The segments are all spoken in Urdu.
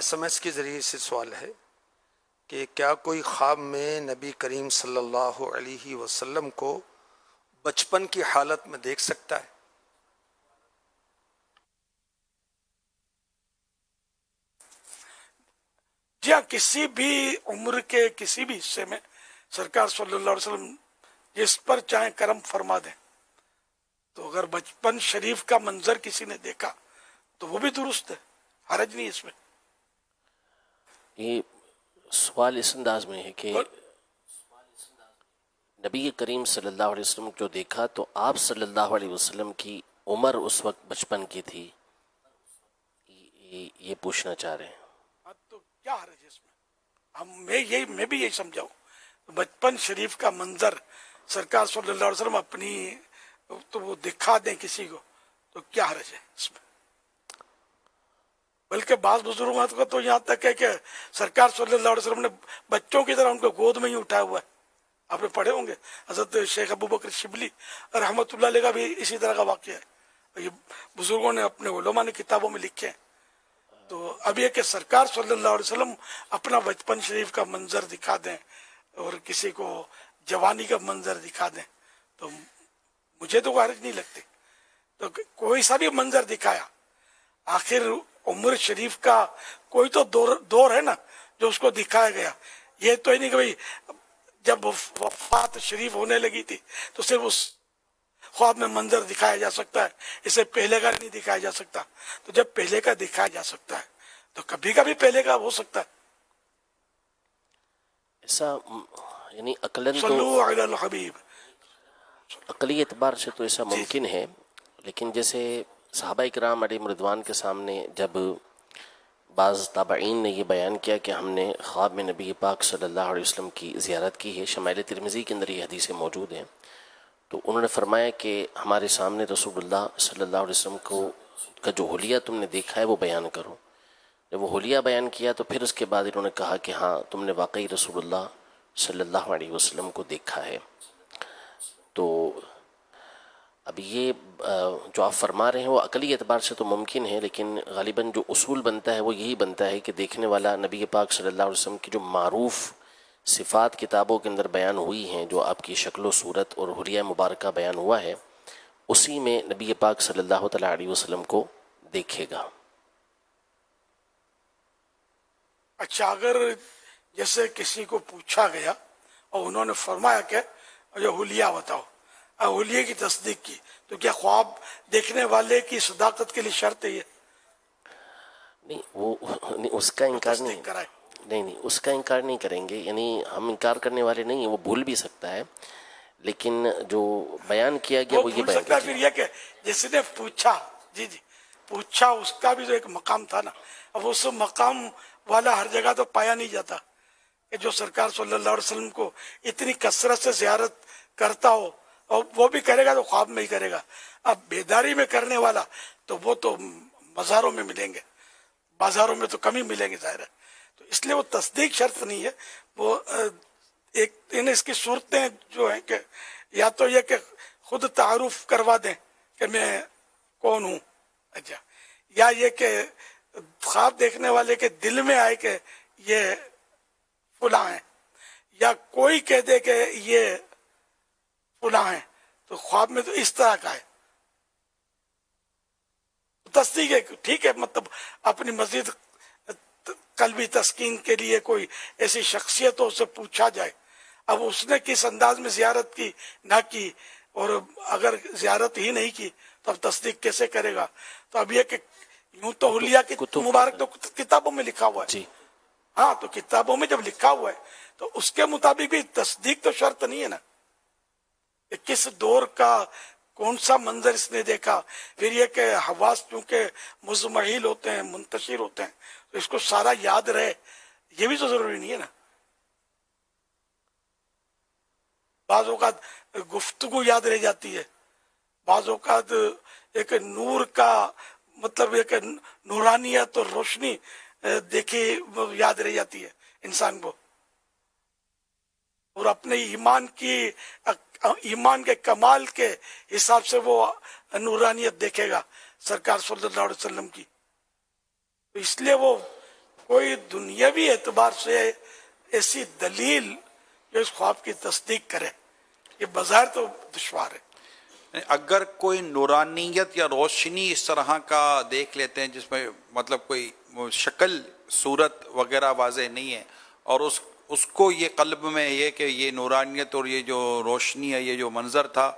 SMS کے ذریعے سے سوال ہے کہ کیا کوئی خواب میں نبی کریم صلی اللہ علیہ وسلم کو بچپن کی حالت میں دیکھ سکتا ہے؟ جی ہاں، کسی بھی عمر کے کسی بھی حصے میں سرکار صلی اللہ علیہ وسلم جس پر چاہیں کرم فرما دیں. تو اگر بچپن شریف کا منظر کسی نے دیکھا تو وہ بھی درست ہے، حرج نہیں اس میں. یہ سوال اس انداز میں ہے کہ نبی کریم صلی اللہ علیہ وسلم جو دیکھا تو آپ صلی اللہ علیہ وسلم کی عمر اس وقت بچپن کی تھی، یہ پوچھنا چاہ رہے ہیں. تو کیا حرج ہے اس میں؟ میں بھی یہی سمجھاؤں. بچپن شریف کا منظر سرکار صلی اللہ علیہ وسلم اپنی تو وہ دکھا دیں کسی کو تو کیا حرج ہے اس میں؟ بلکہ بعض بزرگوں کا تو یہاں تک ہے کہ سرکار صلی اللہ علیہ وسلم نے بچوں کی طرح ان کو گود میں ہی اٹھایا ہوا ہے. آپ نے پڑھے ہوں گے حضرت شیخ ابو بکر شبلی رحمۃ اللہ علیہ کا بھی اسی طرح کا واقعہ ہے. یہ بزرگوں نے اپنے علماء نے کتابوں میں لکھے ہیں. تو اب یہ کہ سرکار صلی اللہ علیہ وسلم اپنا بچپن شریف کا منظر دکھا دیں اور کسی کو جوانی کا منظر دکھا دیں تو مجھے تو حرج نہیں لگتی. تو کوئی سا بھی منظر دکھایا، آخر عمر شریف کا کوئی تو دور ہے نا جو اس کو دکھایا گیا. یہ تو ہی نہیں کہ بھائی جب وفات شریف ہونے لگی تھی تو صرف اس خواب میں منظر دکھایا جا سکتا ہے، اسے پہلے کا نہیں دکھایا جا سکتا. تو جب پہلے کا دکھایا جا سکتا ہے تو کبھی کبھی پہلے کا ہو سکتا ہے. ایسا یعنی عقلاً تو صلو علی الحبیب، عقلی اعتبار سے تو ایسا ممکن ہے، لیکن جیسے صحابہ کرام علیہم رضوان کے سامنے جب بعض تابعین نے یہ بیان کیا کہ ہم نے خواب میں نبی پاک صلی اللہ علیہ وسلم کی زیارت کی ہے، شمائل ترمذی کے اندر یہ حدیثیں موجود ہیں، تو انہوں نے فرمایا کہ ہمارے سامنے رسول اللہ صلی اللہ علیہ وسلم کا جو حلیہ تم نے دیکھا ہے وہ بیان کرو. جب وہ حلیہ بیان کیا تو پھر اس کے بعد انہوں نے کہا کہ ہاں تم نے واقعی رسول اللہ صلی اللہ علیہ وسلم کو دیکھا ہے. تو اب یہ جو آپ فرما رہے ہیں وہ عقلی اعتبار سے تو ممکن ہے، لیکن غالباً جو اصول بنتا ہے وہ یہی بنتا ہے کہ دیکھنے والا نبی پاک صلی اللہ علیہ وسلم کی جو معروف صفات کتابوں کے اندر بیان ہوئی ہیں، جو آپ کی شکل و صورت اور حلیہ مبارکہ بیان ہوا ہے، اسی میں نبی پاک صلی اللہ تعالیٰ علیہ وسلم کو دیکھے گا. اچھا اگر جیسے کسی کو پوچھا گیا اور انہوں نے فرمایا کہ یہ حلیہ بتاؤ، حلیہ کی تصدیق کی، تو کیا خواب دیکھنے والے کی صداقت کے لیے شرط ہے یہ نہیں، وہ نہیں، اس کا انکار نہیں، تصدیق کرائے؟ نہیں اس کا انکار نہیں کریں گے، یعنی ہم انکار کرنے والے نہیں ہیں، وہ بھول بھی سکتا ہے، لیکن جو بیان کیا گیا وہ وہ یہ بھول بیان سکتا ہے. کیا. پھر یہ کہ جس نے پوچھا، جی پوچھا، اس کا بھی تو ایک مقام تھا نا. اب اس مقام والا ہر جگہ تو پایا نہیں جاتا کہ جو سرکار صلی اللہ علیہ وسلم کو اتنی کثرت سے زیارت کرتا ہو، اور وہ بھی کرے گا تو خواب میں ہی کرے گا. اب بیداری میں کرنے والا تو وہ تو مزاروں میں ملیں گے، بازاروں میں تو کم ہی ملیں گے ظاہر ہے. تو اس لیے وہ تصدیق شرط نہیں ہے. وہ ایک اس کی صورتیں جو ہیں کہ یا تو یہ کہ خود تعارف کروا دیں کہ میں کون ہوں، اچھا، یا یہ کہ خواب دیکھنے والے کے دل میں آئے کہ یہ فلاں ہیں، یا کوئی کہہ دے کہ یہ فلاں ہیں. تو خواب میں تو اس طرح کا ہے. تصدیق ہے، ٹھیک ہے، مطلب اپنی مزید قلبی تسکین کے لیے کوئی ایسی شخصیتوں سے پوچھا جائے. اب اس نے کس انداز میں زیارت کی نہ کی، اور اگر زیارت ہی نہیں کی تو اب تصدیق کیسے کرے گا؟ تو اب یہ کہ یوں تو حلیہ کی مبارک تو کتابوں میں لکھا ہوا ہے. جی ہاں، تو کتابوں میں جب لکھا ہوا ہے تو اس کے مطابق بھی تصدیق تو شرط نہیں ہے نا کہ کس دور کا کون سا منظر اس نے دیکھا. پھر یہ کہ حواس چونکہ مزمحل ہوتے ہیں، منتشر ہوتے ہیں، تو اس کو سارا یاد رہے یہ بھی تو ضروری نہیں ہے نا. بعض اوقات گفتگو یاد رہ جاتی ہے، بعض اوقات ایک نور کا مطلب ایک نورانیت اور روشنی دیکھی یاد رہ جاتی ہے انسان کو، اور اپنے ایمان کے کمال کے حساب سے وہ نورانیت دیکھے گا سرکار صلی اللہ علیہ وسلم کی. اس لیے وہ کوئی دنیاوی اعتبار سے ایسی دلیل جو اس خواب کی تصدیق کرے یہ بظاہر تو دشوار ہے. اگر کوئی نورانیت یا روشنی اس طرح کا دیکھ لیتے ہیں جس میں مطلب کوئی شکل صورت وغیرہ واضح نہیں ہے اور اس کو یہ قلب میں یہ کہ یہ نورانیت اور یہ جو روشنی ہے یہ جو منظر تھا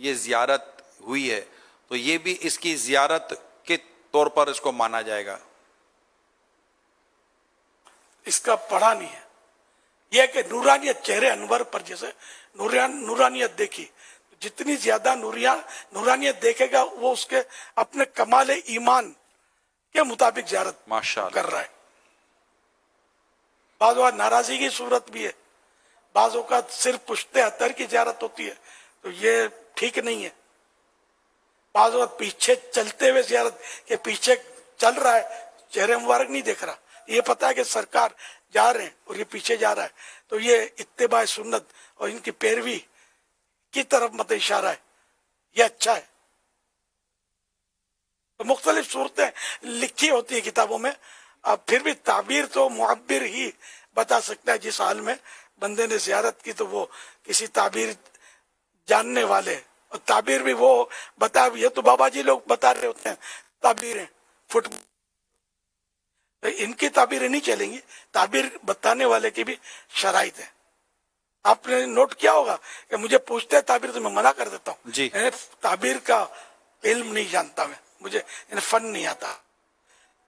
یہ زیارت ہوئی ہے تو یہ بھی اس کی زیارت کے طور پر اس کو مانا جائے گا. اس کا پڑھا نہیں ہے. یہ کہ نورانیت چہرے انور پر جیسے نورانیت دیکھی جتنی زیادہ نورانیت دیکھے گا وہ اس کے اپنے کمال ایمان کے مطابق زیارت کر رہا ہے. بعض اوقات ناراضی کی صورت بھی ہے, بعض اوقات صرف پشت اطہر کی زیارت ہوتی ہے تو یہ ٹھیک نہیں ہے. بعض اوقات پیچھے چلتے ہوئے زیارت کہ پیچھے چل رہا ہے چہرے مبارک نہیں دیکھ رہا, یہ پتا ہے کہ سرکار جا رہے ہیں اور یہ پیچھے جا رہا ہے تو یہ اتباع سنت اور ان کی پیروی کی طرف مت اشارہ ہے, یہ اچھا ہے. تو مختلف صورتیں لکھی ہوتی ہیں کتابوں میں. اب پھر بھی تعبیر تو معبر ہی بتا سکتا ہے. جس حال میں بندے نے زیارت کی تو وہ کسی تعبیر جاننے والے, اور تعبیر بھی وہ بتا, یہ تو بابا جی لوگ بتا رہے ہوتے ہیں تعبیریں فٹ, ان کی تعبیریں نہیں چلیں گی. تعبیر بتانے والے کی بھی شرائط ہے. آپ نے نوٹ کیا ہوگا کہ مجھے پوچھتے ہیں تعبیر تو میں منع کر دیتا ہوں جی. تعبیر کا علم نہیں جانتا میں, مجھے فن نہیں آتا.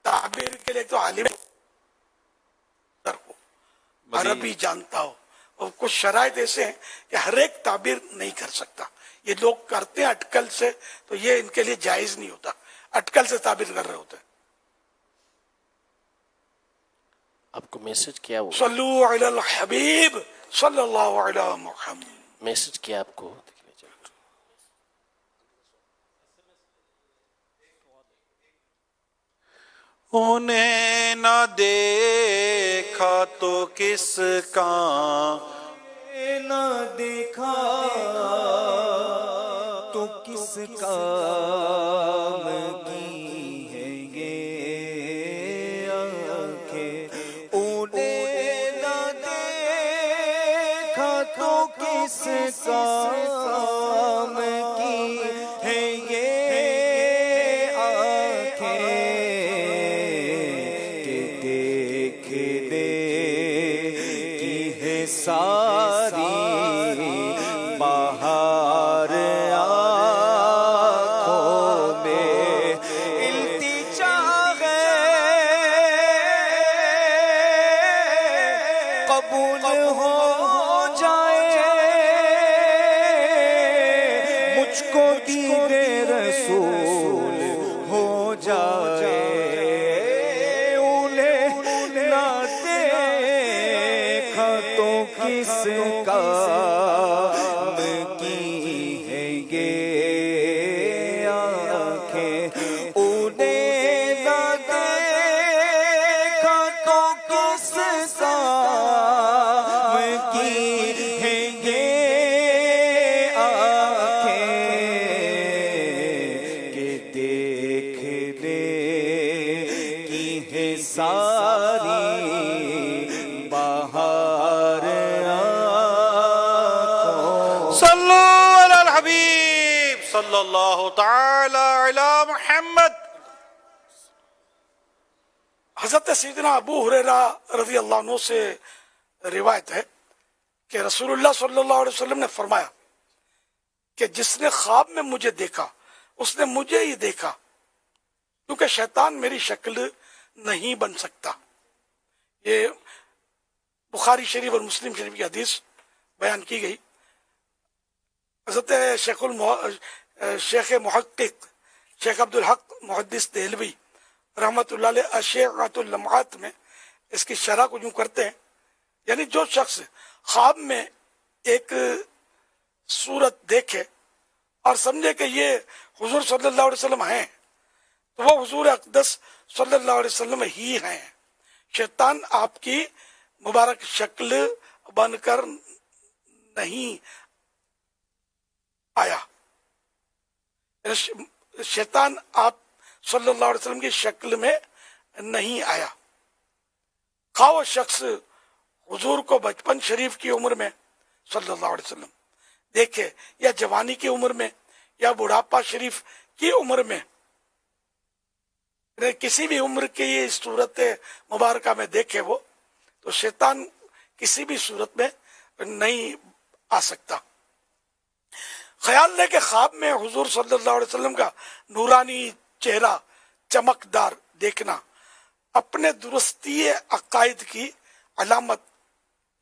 تعبیر کے لیے تو عالم عربی جانتا ہو, اور کچھ شرائط ایسے ہیں کہ ہر ایک تعبیر نہیں کر سکتا. یہ لوگ کرتے ہیں اٹکل سے تو یہ ان کے لیے جائز نہیں ہوتا, اٹکل سے تعبیر کر رہے ہوتے ہیں. آپ کو میسج کیا ہوا؟ صلو علی الحبیب صلی اللہ علی محمد. میسج کیا آپ کو؟ انہیں نہ دیکھا تو کس کا, نہ دیکھا تو کس کام کی ہے یہ آنکھیں. انہیں نہ دیکھا تو کس کام کی ہے یہ آنکھیں کہ دیکھ دے کی ہے ساری بہار آنکھوں میں. التجا ہے قبول ہو جائے مجھ کو دیدے رسول ہو جائے. انہیں نہ دیکھا تو کس کام کی ہے یہ آنکھیں. انہیں نہ دیکھا تو کس کام کی ہے یہ آنکھیں کہ دیکھ لے کی ہے ساری بہار آنکھوں. صلو علی الحبیب صلی اللہ تعالی علی محمد. حضرت سیدنا ابو ہریرہ رضی اللہ عنہ سے روایت ہے کہ رسول اللہ صلی اللہ علیہ وسلم نے فرمایا کہ جس نے خواب میں مجھے دیکھا اس نے مجھے ہی دیکھا, کیونکہ شیطان میری شکل نہیں بن سکتا. یہ بخاری شریف اور مسلم شریف کی حدیث بیان کی گئی. حضرت شیخ محقق شیخ عبدالحق محدث دہلوی رحمت اللہ علیہ اشیعۃ اللمعات میں اس کی شرح کو یوں کرتے ہیں, یعنی جو شخص خواب میں ایک صورت دیکھے اور سمجھے کہ یہ حضور صلی اللہ علیہ وسلم ہیں تو وہ حضور اقدس صلی اللہ علیہ وسلم ہی ہیں. شیطان آپ کی مبارک شکل بن کر نہیں آیا, شیطان آپ صلی اللہ علیہ وسلم کی شکل میں نہیں آیا. خواہ وہ شخص حضور کو بچپن شریف کی عمر میں صلی اللہ علیہ وسلم دیکھے یا جوانی کی عمر میں یا بڑھاپا شریف کی عمر میں، کسی بھی عمر کی صورت مبارکہ میں دیکھے وہ، تو شیطان کسی بھی صورت میں نہیں آ سکتا۔ خیال لے کہ خواب میں حضور صلی اللہ علیہ وسلم کا نورانی چہرہ چمکدار دیکھنا اپنے درستی عقائد کی علامت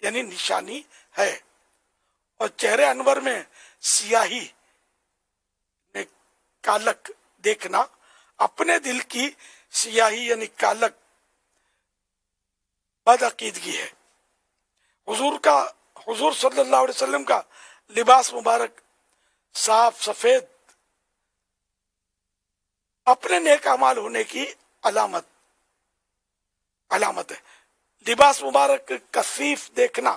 یعنی نشانی ہے، اور چہرے انور میں سیاہی کالک دیکھنا اپنے دل کی سیاہی یعنی کالک بدعقیدگی ہے۔ حضور صلی اللہ علیہ وسلم کا لباس مبارک صاف سفید اپنے نیک اعمال ہونے کی علامت ہے۔ لباس مبارک کثیف دیکھنا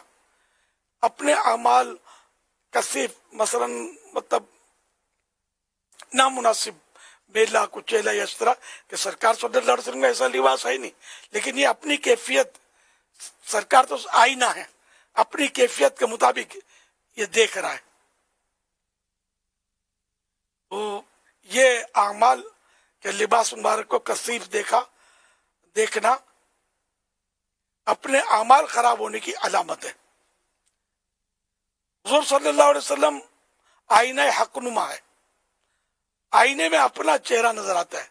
اپنے اعمال کثیف، مثلا مطلب نامناسب، میلا کچیلا یا اس طرح کہ سرکار صلی اللہ علیہ وسلم کا ایسا لباس ہے ہی نہیں، لیکن یہ اپنی کیفیت، سرکار تو آئینہ ہے، اپنی کیفیت کے مطابق یہ دیکھ رہا ہے۔ تو یہ اعمال کہ لباس مبارک کو کثیف دیکھنا اپنے اعمال خراب ہونے کی علامت ہے۔ حضور صلی اللہ علیہ وسلم آئینہ حق نما ہے، آئینے میں اپنا چہرہ نظر آتا ہے۔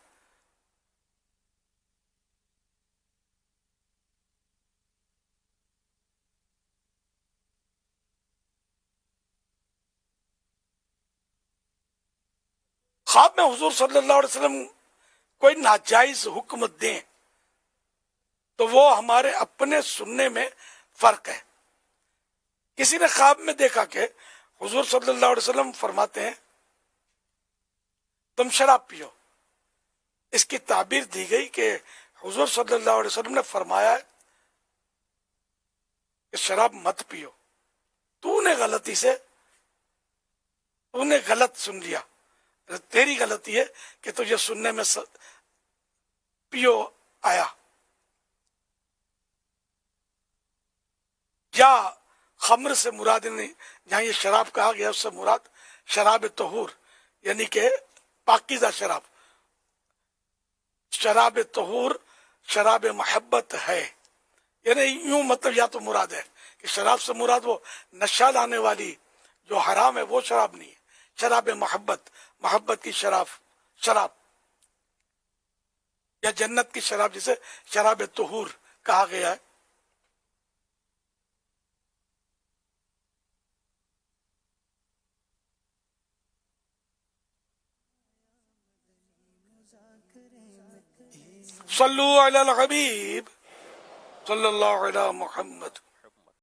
خواب میں حضور صلی اللہ علیہ وسلم کوئی ناجائز حکم دیں تو وہ ہمارے اپنے سننے میں فرق ہے۔ کسی نے خواب میں دیکھا کہ حضور صلی اللہ علیہ وسلم فرماتے ہیں تم شراب پیو، اس کی تعبیر دی گئی کہ حضور صلی اللہ علیہ وسلم نے فرمایا ہے کہ شراب مت پیو، تو نے غلط سن لیا، تیری غلطی ہے کہ تجھے سننے میں پیو آیا۔ یا خمر سے مراد نہیں، جہاں یہ شراب کہا گیا اس سے مراد شراب طہور یعنی کہ پاکیزہ شراب، شراب طہور شراب محبت ہے، یعنی یوں مطلب یا تو مراد ہے کہ شراب سے مراد وہ نشہ لانے والی جو حرام ہے وہ شراب نہیں ہے، شراب محبت کی شراب یا جنت کی شراب جسے شراب طہور کہا گیا ہے۔ صلو علی الحبیب صلی اللہ علی محمد۔